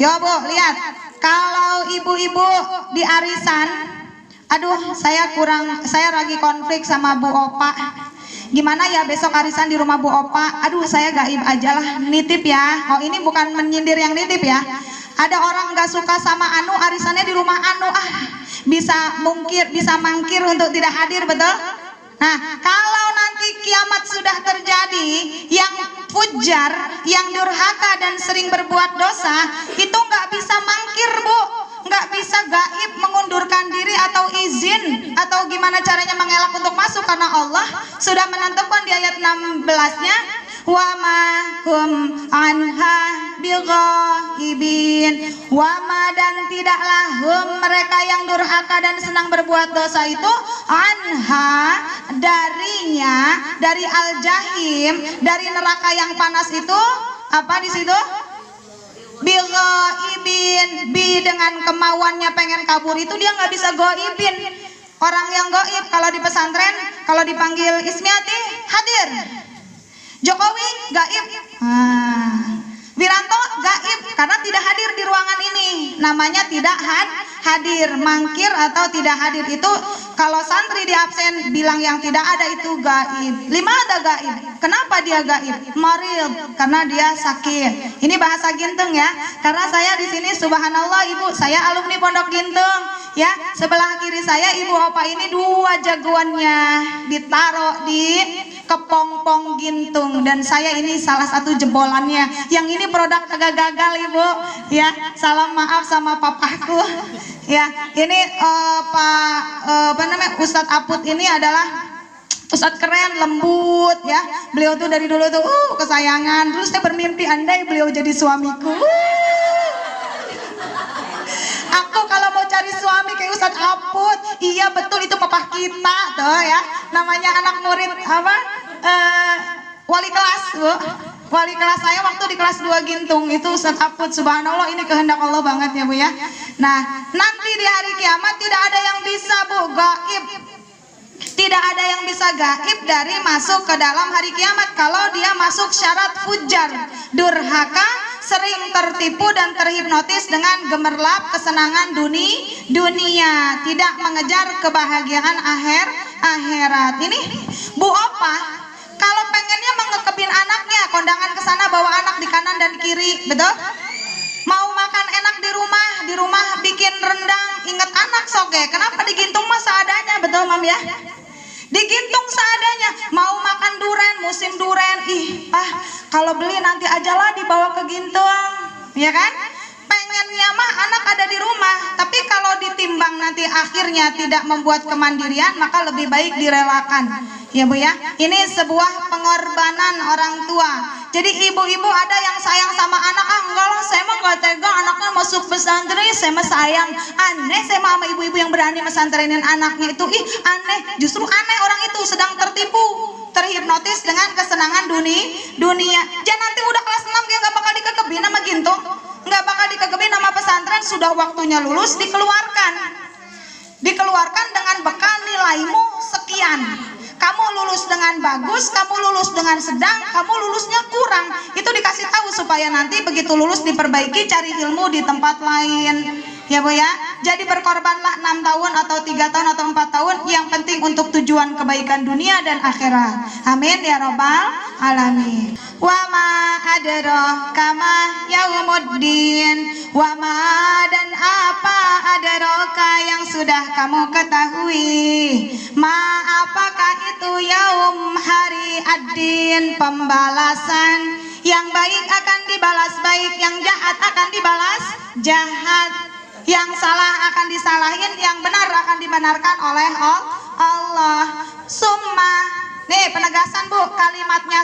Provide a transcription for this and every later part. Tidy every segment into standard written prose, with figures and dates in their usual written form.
Yo Bu, lihat. Kalau ibu-ibu di arisan, aduh saya lagi konflik sama Bu Opa. Gimana ya besok arisan di rumah Bu Opa? Aduh saya gaib aja lah, nitip ya. Oh ini bukan menyindir yang nitip ya. Ada orang nggak suka sama Anu, arisannya di rumah Anu, bisa mangkir untuk tidak hadir, betul? Nah, kalau nanti kiamat sudah terjadi, yang fujar, yang durhaka dan sering berbuat dosa, itu nggak bisa mangkir Bu, nggak bisa gaib mengundurkan diri atau izin atau gimana caranya mengelak untuk masuk, karena Allah sudah menentukan di ayat 16-nya, wa ma hum anha bighaibin, wa ma dan tidaklah hum mereka yang durhaka dan senang berbuat dosa itu, anha darinya, dari al-jahim, dari neraka yang panas itu, apa di situ? Bighaibin, bi dengan kemauannya pengen kabur itu dia nggak bisa goibin. Orang yang goib kalau di pesantren, kalau dipanggil Ismiati hadir, Jokowi gaib, Wiranto gaib karena tidak hadir di ruangan ini, namanya tidak hadir, mangkir atau tidak hadir. Itu kalau santri di absen bilang yang tidak ada itu gaib. 5 ada gaib. Kenapa dia gaib? Marid, karena dia sakit. Ini bahasa Gintung ya. Karena saya di sini subhanallah Ibu, saya alumni Pondok Gintung ya. Sebelah kiri saya Ibu Opa ini 2 jagoannya ditaruh di Kepompong Gintung, dan saya ini salah satu jebolannya. Yang ini produk agak gagal Ibu ya, salam maaf sama papaku ya. Ini Ustadz Aput ini adalah Ustadz keren, lembut ya. Beliau tuh dari dulu tuh kesayangan. Terus saya bermimpi andai beliau jadi suamiku. Aku kalau mau cari suami kayak Ustadz Aput, iya betul itu papa kita tuh ya. Namanya anak murid wali kelas Bu. Wali kelas saya waktu di kelas 2 Gintung itu Ustadz Aput. Subhanallah, ini kehendak Allah banget ya Bu ya. Nah nanti di hari kiamat tidak ada yang bisa Bu gaib, tidak ada yang bisa gaib dari masuk ke dalam hari kiamat kalau dia masuk syarat fujar, durhaka, sering tertipu dan terhipnotis dengan gemerlap kesenangan dunia, tidak mengejar kebahagiaan akhirat. Ini Bu Opa kalau pengennya mengekebin anaknya, kondangan ke sana bawa anak di kanan dan kiri, betul? Mau makan enak di rumah bikin rendang, ingat anak soge. Kenapa di Gintung mah seadanya, betul Mam ya? Di Gintung seadanya. Mau makan duren, musim duren, kalau beli nanti ajalah dibawa ke Gintung, ya kan? Pengennya mah anak ada di rumah, tapi kalau ditimbang nanti akhirnya tidak membuat kemandirian, maka lebih baik direlakan. Ya Bu ya, ini sebuah pengorbanan orang tua. Jadi ibu-ibu ada yang sayang sama anak, enggak lah saya mah nggak tega anaknya masuk pesantren, saya mah sayang. Aneh saya mah sama ibu-ibu yang berani pesantrenin anaknya itu, aneh. Justru aneh orang itu sedang tertipu, terhipnotis dengan kesenangan dunia. Jangan nanti udah kelas 6 dia nggak bakal dikekebin sama Gintung, nggak bakal dikekebin sama pesantren. Sudah waktunya lulus dikeluarkan dengan bekal nilaimu sekian. Kamu lulus dengan bagus, kamu lulus dengan sedang, kamu lulusnya kurang. Itu dikasih tahu supaya nanti begitu lulus diperbaiki, cari ilmu di tempat lain. Ya Bu ya. Jadi berkorbanlah 6 tahun atau 3 tahun atau 4 tahun, yang penting untuk tujuan kebaikan dunia dan akhirat. Amin ya robbal alamin. Wa ma adraka ma yaumuddin. Wa ma dan apa adraka yang sudah kamu ketahui. Ma apakah itu yaum hari ad-din, pembalasan. Yang baik akan dibalas baik, yang jahat akan dibalas jahat, yang salah akan disalahin, yang benar akan dibenarkan oleh Allah. Summa, nih penegasan Bu, kalimatnya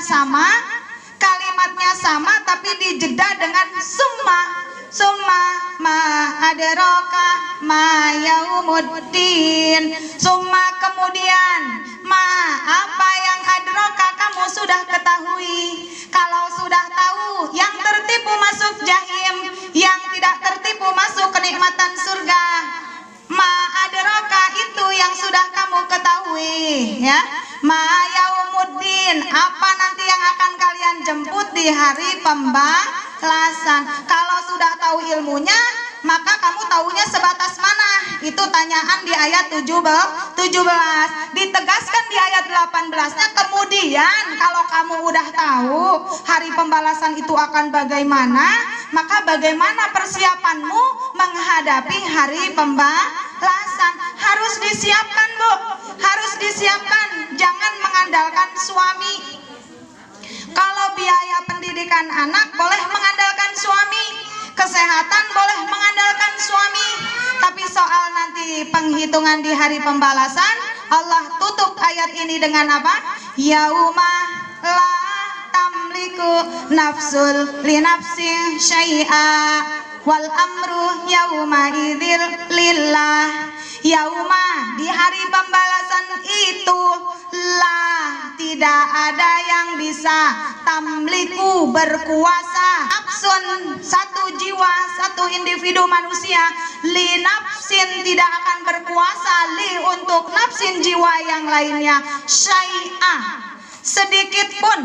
sama tapi dijeda dengan summa ma adraka ma yaumuddin. Summa kemudian, ma apa yang adraka kamu sudah ketahui. Kalau sudah tahu, yang tertipu masuk jahim, yang tidak tertipu masuk kenikmatan surga. Ma adraka itu yang sudah kamu ketahui ya. Ma yaumuddin, apa nanti yang akan kalian jemput di hari pembalasan. Kalau sudah tahu ilmunya, maka kamu taunya sebatas mana? Itu tanyaan di ayat 17. Ditegaskan di ayat 18-nya, kemudian kalau kamu udah tahu hari pembalasan itu akan bagaimana, maka bagaimana persiapanmu menghadapi hari pembalasan? Harus disiapkan, Bu. Harus disiapkan. Jangan mengandalkan suami. Kalau biaya pendidikan anak boleh mengandalkan suami, kesehatan boleh mengandalkan suami, tapi soal nanti penghitungan di hari pembalasan, Allah tutup ayat ini dengan apa? Yauma la tamliku nafsul li nafsin syai'a wal amru yauma idzil lillah. Yauma, di hari pembalasan itu, lah tidak ada yang bisa tamliku berkuasa, nafsun satu jiwa, satu individu manusia, li nafsin tidak akan berkuasa, li untuk nafsin jiwa yang lainnya, syai'ah sedikit pun.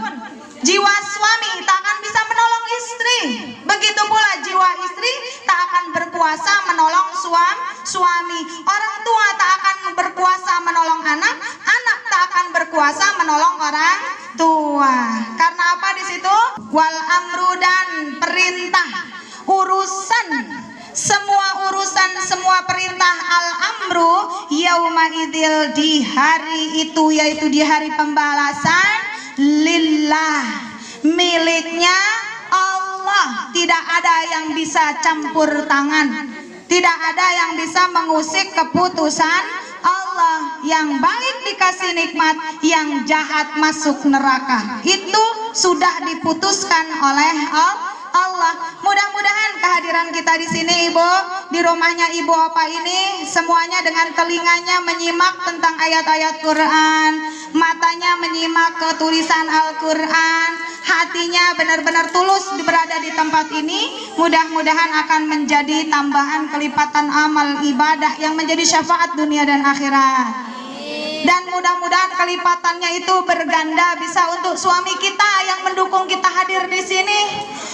Jiwa suami tak akan bisa menolong istri, begitu pula jiwa istri tak akan berkuasa menolong suami. Orang tua tak akan berkuasa menolong anak, anak tak akan berkuasa menolong orang tua. Karena apa di situ? Wal amru, dan perintah, urusan, semua urusan, semua perintah, al amru yauma idzil, di hari itu, yaitu di hari pembalasan, lillah, miliknya Allah. Tidak ada yang bisa campur tangan, tidak ada yang bisa mengusik keputusan Allah. Yang baik dikasih nikmat, yang jahat masuk neraka. Itu sudah diputuskan oleh Allah. Mudah-mudahan kehadiran kita di sini, Ibu, di rumahnya Ibu Opa ini, semuanya dengan telinganya menyimak tentang ayat-ayat Quran, matanya menyimak ke tulisan Al-Quran, hatinya benar-benar tulus berada di tempat ini. Mudah-mudahan akan menjadi tambahan kelipatan amal ibadah yang menjadi syafaat dunia dan akhirat. Dan mudah-mudahan kelipatannya itu berganda, bisa untuk suami kita yang mendukung kita hadir di sini.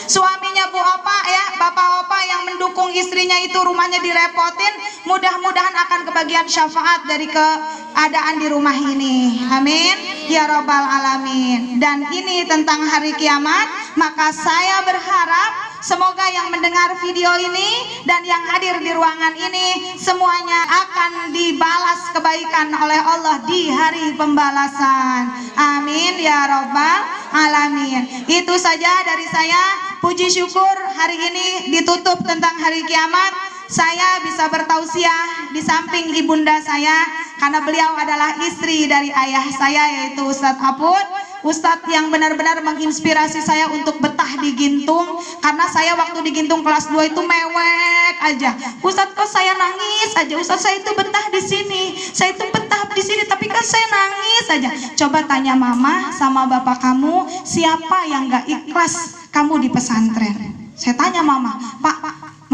Suaminya Bu Opa ya, Bapak Opa yang mendukung istrinya itu rumahnya direpotin, mudah-mudahan akan kebagian syafaat dari keadaan di rumah ini. Amin ya robbal alamin. Dan ini tentang hari kiamat, maka saya berharap semoga yang mendengar video ini dan yang hadir di ruangan ini semuanya akan dibalas kebaikan oleh Allah di hari pembalasan. Amin ya robbal alamin. Itu saja dari saya. Puji syukur hari ini ditutup tentang hari kiamat. Saya bisa bertausiah di samping ibunda saya, karena beliau adalah istri dari ayah saya, yaitu Ustadz Apud. Ustadz yang benar-benar menginspirasi saya untuk betah di Gintung, karena saya waktu di Gintung kelas 2 itu mewek aja. Ustadz, kok saya nangis aja? Ustadz, saya itu betah di sini, saya itu betah di sini, tapi kan saya nangis aja. Coba tanya mama sama bapak kamu, siapa yang gak ikhlas kamu di pesantren? Saya tanya mama, Pak,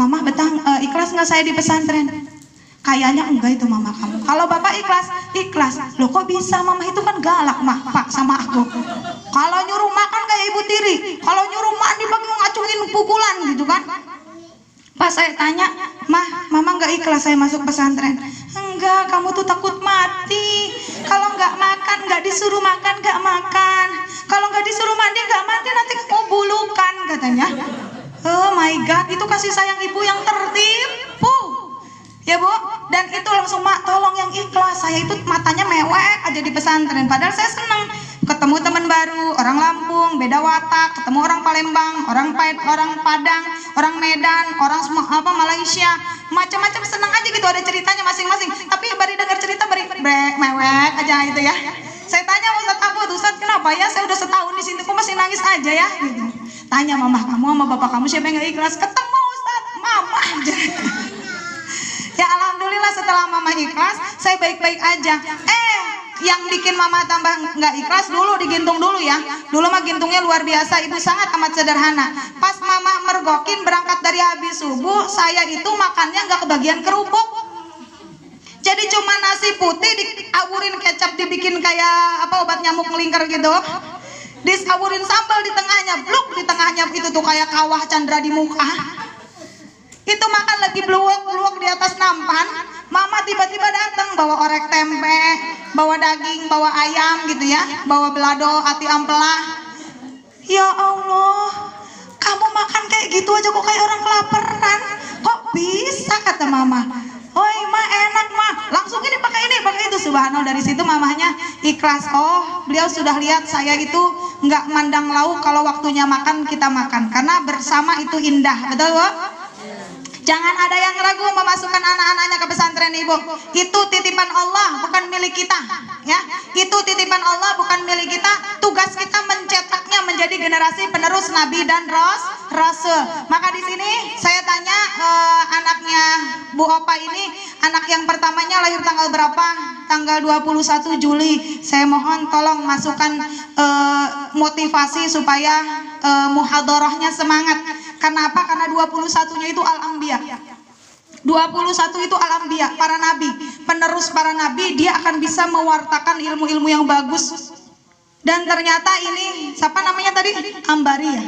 mama betah ikhlas nggak saya di pesantren? Kayaknya enggak itu mama kamu. Kalau bapak ikhlas, ikhlas. Loh kok bisa, mama itu kan galak Pak sama aku. Kalau nyuruh makan kayak ibu tiri, kalau nyuruh mandi pakai ngacungin pukulan gitu kan. Pas saya tanya, mama nggak ikhlas saya masuk pesantren? Enggak, kamu tuh takut mati. Kalau nggak makan, nggak disuruh makan, nggak makan. Kalau nggak disuruh mandi, nggak mandi, nanti kamu bulukan katanya. Oh my God, itu kasih sayang ibu yang tertipu. Ya Bu, dan itu langsung, Mak, tolong yang ikhlas. Saya itu matanya mewek aja di pesantren. Padahal saya seneng ketemu teman baru, orang Lampung, beda watak, ketemu orang Palembang, orang Padang, orang Medan, orang Malaysia, macam-macam, seneng aja gitu, ada ceritanya masing-masing. Tapi bari dengar cerita bari mewek aja itu ya. Saya tanya Ustadz Apud, Ustadz kenapa ya? Saya udah setahun di sini kok masih nangis aja ya? Gitu. Tanya mama kamu sama bapak kamu siapa yang gak ikhlas? Ketemu Ustadz, mama aja. Ya alhamdulillah setelah mama ikhlas, saya baik-baik aja. Yang bikin mama tambah nggak ikhlas dulu di Gintung dulu ya. Dulu mah Gintungnya luar biasa, ibu sangat amat sederhana. Pas mama mergokin berangkat dari habis subuh, saya itu makannya nggak kebagian kerupuk. Jadi cuma nasi putih diawurin kecap, dibikin kayak apa, obat nyamuk melingkar gitu. Disawurin sambal di tengahnya, bluk di tengahnya itu tuh kayak kawah Chandra di muka. lagi beluak di atas nampan, mama tiba-tiba datang bawa orek tempe, bawa daging, bawa ayam gitu ya, bawa belado, ati ampela. Ya Allah, kamu makan kayak gitu aja kok kayak orang kelaparan. Kok bisa, kata mama. Oi ma, enak ma, langsung ini pakai itu. Subhanallah, dari situ mamahnya ikhlas. Oh, beliau sudah lihat saya itu nggak mandang lauk, kalau waktunya makan kita makan, karena bersama itu indah. Betul Bu? Jangan ada yang ragu memasukkan anak-anaknya ke pesantren Ibu. Itu titipan Allah, bukan milik kita. Ya, itu titipan Allah, bukan milik kita. Tugas kita mencetaknya menjadi generasi penerus Nabi dan Rasul. Maka di sini saya tanya anaknya Bu Opa ini, anak yang pertamanya lahir tanggal berapa? Tanggal 21 Juli. Saya mohon tolong masukkan motivasi supaya muhadharahnya semangat. Kenapa? Karena 21-nya itu Al-Anbiya. 21 itu Al-Anbiya, para nabi, penerus para nabi. Dia akan bisa mewartakan ilmu-ilmu yang bagus. Dan ternyata ini siapa namanya tadi? Ambari ya.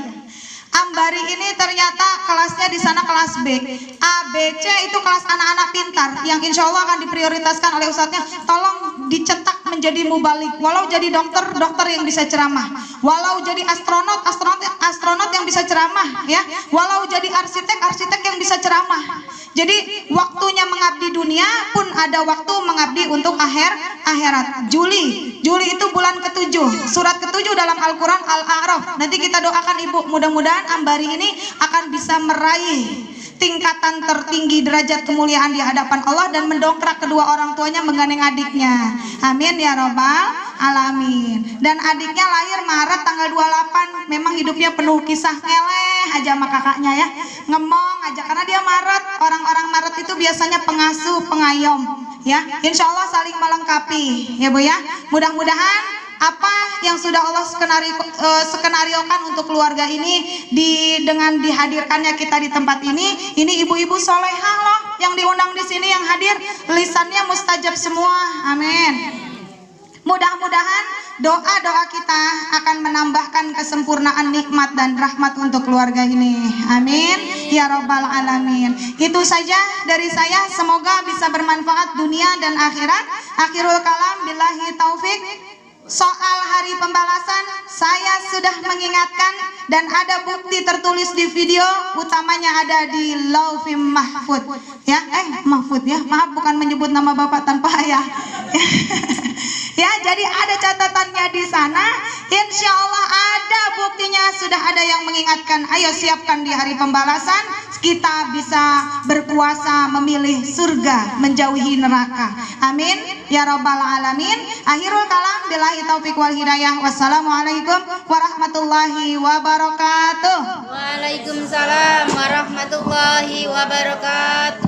Ambari ini ternyata kelasnya di sana kelas B. A, B, C itu kelas anak-anak pintar yang insya Allah akan diprioritaskan oleh ustadznya. Tolong dicetak menjadi mubalik. Walau jadi dokter yang bisa ceramah. Walau jadi astronot yang bisa ceramah ya. Walau jadi arsitek yang bisa ceramah. Jadi waktunya mengabdi dunia pun ada waktu mengabdi untuk akhirat. Juli itu bulan ke-7. Surat ke-7 dalam Al-Quran Al-A'raf. Nanti kita doakan Ibu, mudah-mudahan Ambari ini akan bisa meraih tingkatan tertinggi derajat kemuliaan di hadapan Allah dan mendongkrak kedua orang tuanya menggandeng adiknya. Amin ya robbal alamin. Dan adiknya lahir Maret tanggal 28. Memang hidupnya penuh kisah, ngeleh aja sama kakaknya ya, ngemong aja karena dia Maret. Orang-orang Maret itu biasanya pengasuh, pengayom ya. Insya Allah saling melengkapi ya Bu ya. Mudah-mudahan apa yang sudah Allah skenariokan untuk keluarga ini dengan dihadirkannya kita di tempat ini ibu-ibu solehah loh yang diundang di sini, yang hadir lisannya mustajab semua. Amin. Mudah-mudahan doa-doa kita akan menambahkan kesempurnaan nikmat dan rahmat untuk keluarga ini. Amin ya robbal alamin. Itu saja dari saya, semoga bisa bermanfaat dunia dan akhirat. Akhirul kalam, billahi taufik. Soal hari pembalasan saya sudah mengingatkan dan ada bukti tertulis di video, utamanya ada di Lauhim Mahfud ya, Mahfud ya, maaf bukan menyebut nama bapak tanpa ayah ya, jadi ada catatannya di sana. Insya Allah ada buktinya, sudah ada yang mengingatkan. Ayo siapkan di hari pembalasan, kita bisa berkuasa memilih surga, menjauhi neraka. Amin ya robbal alamin. Akhirul kalam, billahi taufiq wal hidayah. Wassalamualaikum warahmatullahi wabarakatuh. Waalaikumsalam warahmatullahi wabarakatuh.